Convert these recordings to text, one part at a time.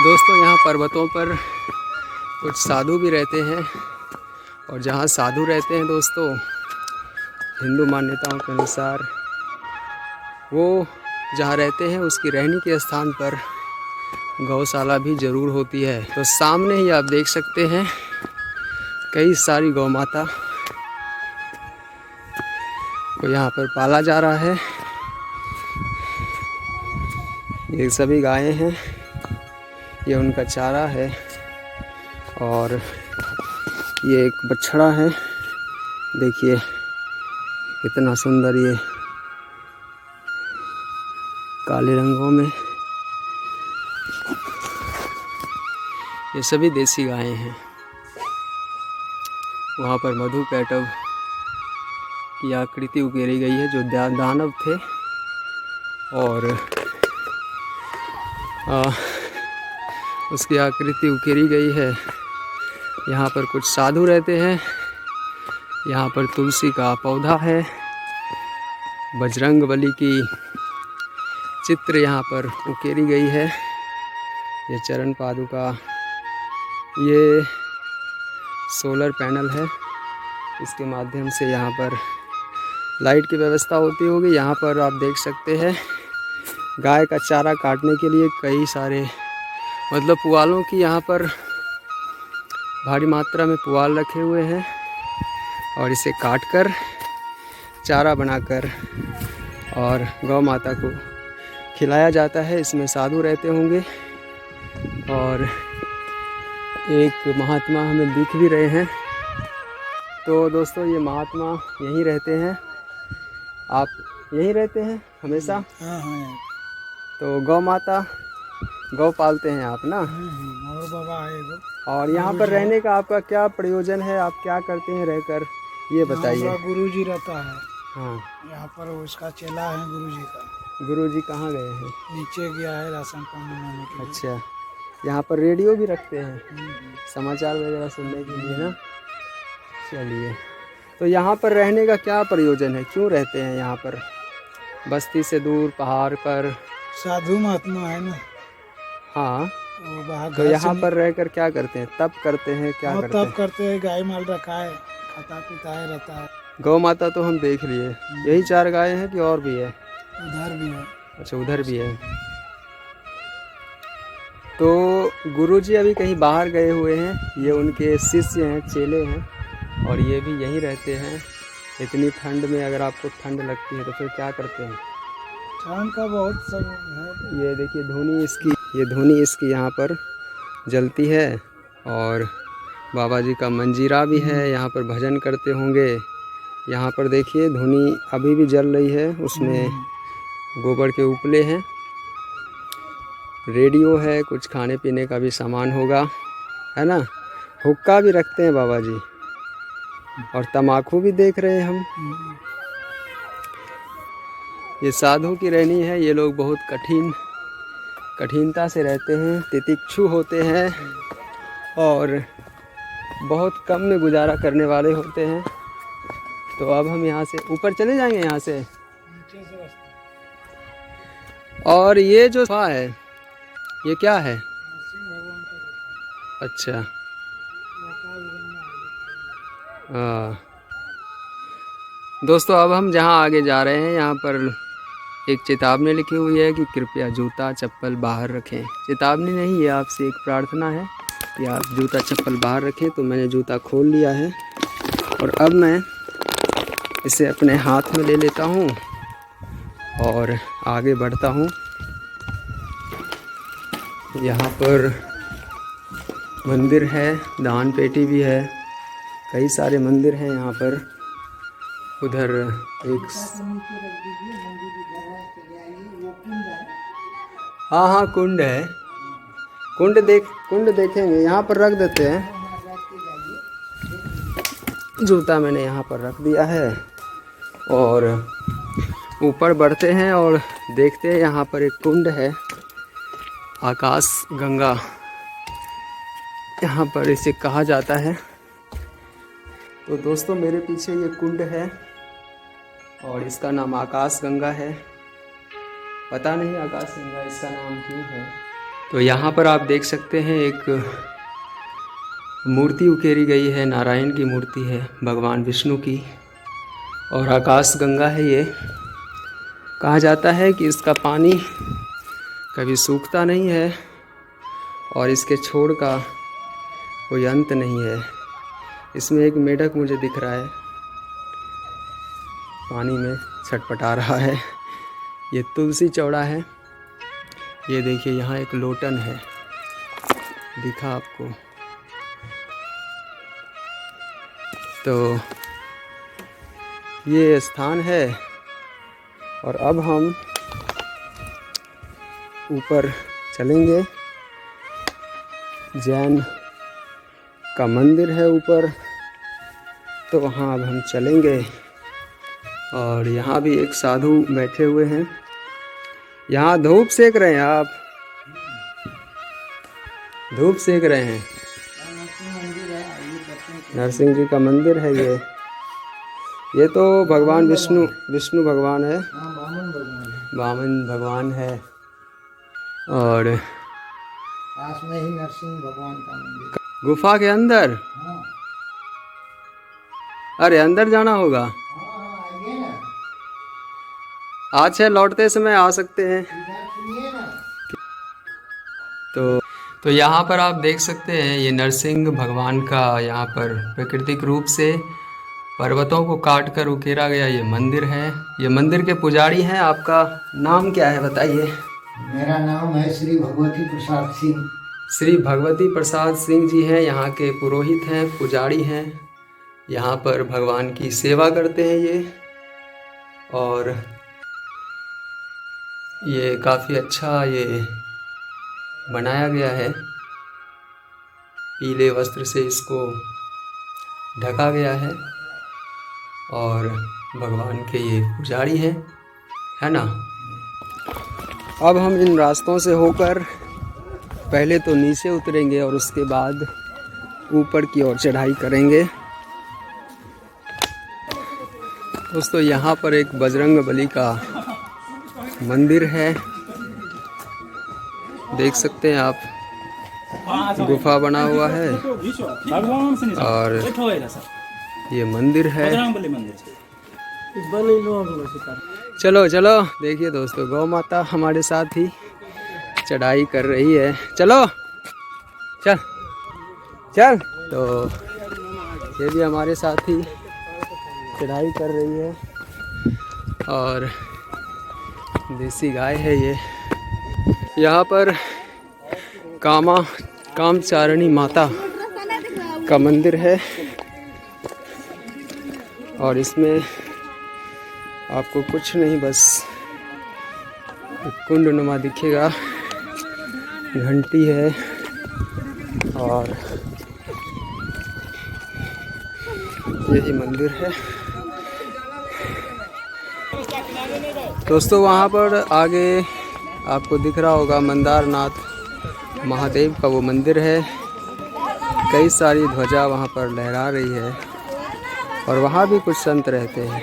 दोस्तों यहाँ पर्वतों पर कुछ साधु भी रहते हैं, और जहाँ साधु रहते हैं दोस्तों, हिंदू मान्यताओं के अनुसार वो जहाँ रहते हैं उसकी रहने के स्थान पर गौशाला भी ज़रूर होती है। तो सामने ही आप देख सकते हैं कई सारी गौ माता को यहाँ पर पाला जा रहा है। ये सभी गायें हैं, ये उनका चारा है, और ये एक बछड़ा है। देखिए कितना सुंदर, ये काले रंगों में। ये सभी देसी गायें हैं। वहाँ पर मधु कैटव की आकृति उकेरी गई है जो दानव थे, और उसकी आकृति उकेरी गई है। यहाँ पर कुछ साधु रहते हैं। यहाँ पर तुलसी का पौधा है, बजरंग बली की चित्र यहाँ पर उकेरी गई है। ये चरण पादुका, ये सोलर पैनल है, इसके माध्यम से यहाँ पर लाइट की व्यवस्था होती होगी। यहाँ पर आप देख सकते हैं गाय का चारा काटने के लिए कई सारे मतलब पुआलों की यहाँ पर भारी मात्रा में पुआल रखे हुए हैं, और इसे काटकर चारा बनाकर और गौ माता को खिलाया जाता है। इसमें साधु रहते होंगे, और एक महात्मा हमें दिख भी रहे हैं। तो दोस्तों ये महात्मा यहीं रहते हैं। आप यहीं रहते हैं हमेशा? हाँ। तो गौ माता, गौ पालते हैं आप ना? और बाबा है वो। और यहाँ पर रहने का आपका क्या प्रयोजन है? आप क्या करते हैं रहकर, ये बताइए। गुरुजी रहता है। हाँ, यहाँ पर उसका चेला है गुरुजी का। गुरुजी कहाँ गए हैं? नीचे गया है राशन पानी लाने के लिए। अच्छा, यहाँ पर रेडियो भी रखते हैं समाचार वगैरह सुनने के लिए ना? चलिए, तो यहाँ पर रहने का क्या प्रयोजन है? क्यों रहते हैं यहाँ पर बस्ती से दूर पहाड़ पर? साधु महात्मा है ना। हाँ, वो तो यहाँ पर रहकर क्या करते हैं? तप करते हैं? क्या करते हैं? तप करते हैं, गाय माल रखा है, खाता पीता है, रहता है। गौ माता तो हम देख लिए, यही 4 गायें हैं कि और भी है? उधर भी है। अच्छा, उधर भी है। तो गुरुजी अभी कहीं बाहर गए हुए हैं। ये उनके शिष्य हैं, चेले हैं, और ये भी यहीं रहते हैं। इतनी ठंड में अगर आपको ठंड लगती है तो फिर क्या करते हैं? ठंड का बहुत सब है। ये देखिए धुनी इसकी यहाँ पर जलती है, और बाबा जी का मंजीरा भी है, यहाँ पर भजन करते होंगे। यहाँ पर देखिए धुनी अभी भी जल रही है, उसमें गोबर के उपले हैं। रेडियो है, कुछ खाने पीने का भी सामान होगा, है ना? हुक्का भी रखते हैं बाबा जी, और तम्बाकू भी देख रहे हैं हम। ये साधु की रहनी है। ये लोग बहुत कठिनता से रहते हैं, तितिक्षु होते हैं, और बहुत कम में गुजारा करने वाले होते हैं। तो अब हम यहाँ से ऊपर चले जाएंगे यहाँ से। और ये जो है ये क्या है? अच्छा, हाँ दोस्तों, अब हम जहाँ आगे जा रहे हैं यहाँ पर एक चेतावनी लिखी हुई है कि कृपया जूता चप्पल बाहर रखें। चेतावनी नहीं, ये आपसे एक प्रार्थना है कि आप जूता चप्पल बाहर रखें। तो मैंने जूता खोल लिया है, और अब मैं इसे अपने हाथ में ले लेता हूँ और आगे बढ़ता हूँ। यहाँ पर मंदिर है, दान पेटी भी है, कई सारे मंदिर हैं यहाँ पर। उधर एक हाँ कुंड है। कुंड देखेंगे, यहाँ पर रख देते हैं। जूता मैंने यहाँ पर रख दिया है, और ऊपर बढ़ते हैं और देखते हैं यहाँ पर एक कुंड है, आकाश गंगा यहाँ पर इसे कहा जाता है। तो दोस्तों मेरे पीछे ये कुंड है, और इसका नाम आकाश गंगा है। पता नहीं आकाश गंगा इसका नाम क्यों है, तो यहाँ पर आप देख सकते हैं एक मूर्ति उकेरी गई है, नारायण की मूर्ति है, भगवान विष्णु की, और आकाश गंगा है ये। कहा जाता है कि इसका पानी कभी सूखता नहीं है और इसके छोर का कोई अंत नहीं है। इसमें एक मेढक मुझे दिख रहा है, पानी में छटपटा रहा है। ये तुलसी चौड़ा है। ये देखिए यहाँ एक लोटन है, दिखा आपको। तो ये स्थान है और अब हम ऊपर चलेंगे। जैन का मंदिर है ऊपर, तो वहाँ अब हम चलेंगे। और यहाँ भी एक साधु बैठे हुए हैं। यहाँ धूप सेक रहे हैं आप, धूप सेक रहे हैं। नरसिंह जी का मंदिर है ये। ये तो भगवान विष्णु भगवान है, वामन भगवान है। और पास में ही नरसिंह भगवान का मंदिर, गुफा के अंदर। अरे अंदर जाना होगा। अच्छा, लौटते समय आ सकते हैं। तो यहाँ पर आप देख सकते हैं ये नरसिंह भगवान का यहाँ पर प्राकृतिक रूप से पर्वतों को काट कर उकेरा गया ये मंदिर है। ये मंदिर के पुजारी हैं। आपका नाम क्या है बताइए? मेरा नाम है श्री भगवती प्रसाद सिंह। श्री भगवती प्रसाद सिंह जी हैं, यहाँ के पुरोहित हैं, पुजारी हैं। यहाँ पर भगवान की सेवा करते हैं ये। और ये काफ़ी अच्छा ये बनाया गया है, पीले वस्त्र से इसको ढका गया है। और भगवान के ये पुजारी हैं, है ना। अब हम इन रास्तों से होकर पहले तो नीचे उतरेंगे और उसके बाद ऊपर की ओर चढ़ाई करेंगे। दोस्तों यहाँ पर एक बजरंग बली का मंदिर है, देख सकते हैं आप। गुफा बना हुआ है और ये मंदिर है। चलो चलो, देखिए दोस्तों, गौ माता हमारे साथ ही चढ़ाई कर रही है। चलो चल चल। तो ये भी हमारे साथ ही चढ़ाई कर रही है। और देसी गाय है ये। यहाँ पर कामचारिणी माता का मंदिर है और इसमें आपको कुछ नहीं, बस एक कुंड नुमा दिखेगा, घंटी है और यही मंदिर है। दोस्तों वहाँ पर आगे आपको दिख रहा होगा मंदारनाथ महादेव का वो मंदिर है। कई सारी ध्वजा वहाँ पर लहरा रही है और वहाँ भी कुछ संत रहते हैं।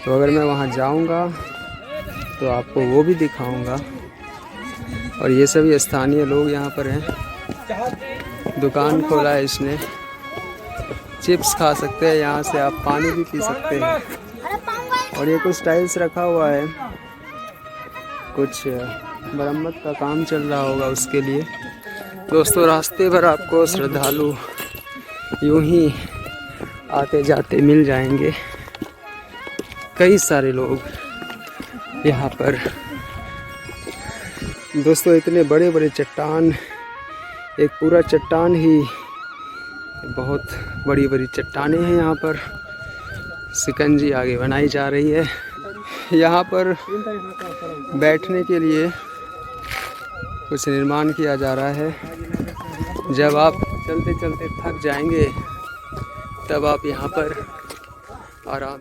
तो अगर मैं वहाँ जाऊँगा तो आपको वो भी दिखाऊँगा। और ये सभी स्थानीय लोग यहाँ पर हैं। दुकान खोला है इसने, चिप्स खा सकते हैं यहाँ से, आप पानी भी पी सकते हैं। और ये कुछ टाइल्स रखा हुआ है, कुछ मरम्मत का काम चल रहा होगा उसके लिए। दोस्तों रास्ते भर आपको श्रद्धालु यूं ही आते जाते मिल जाएंगे। कई सारे लोग यहाँ पर। दोस्तों इतने बड़े बड़े चट्टान, एक पूरा चट्टान ही, बहुत बड़ी बड़ी चट्टानें हैं यहाँ पर। शिकंजी आगे बनाई जा रही है। यहाँ पर बैठने के लिए कुछ निर्माण किया जा रहा है। जब आप चलते चलते थक जाएंगे तब आप यहाँ पर आराम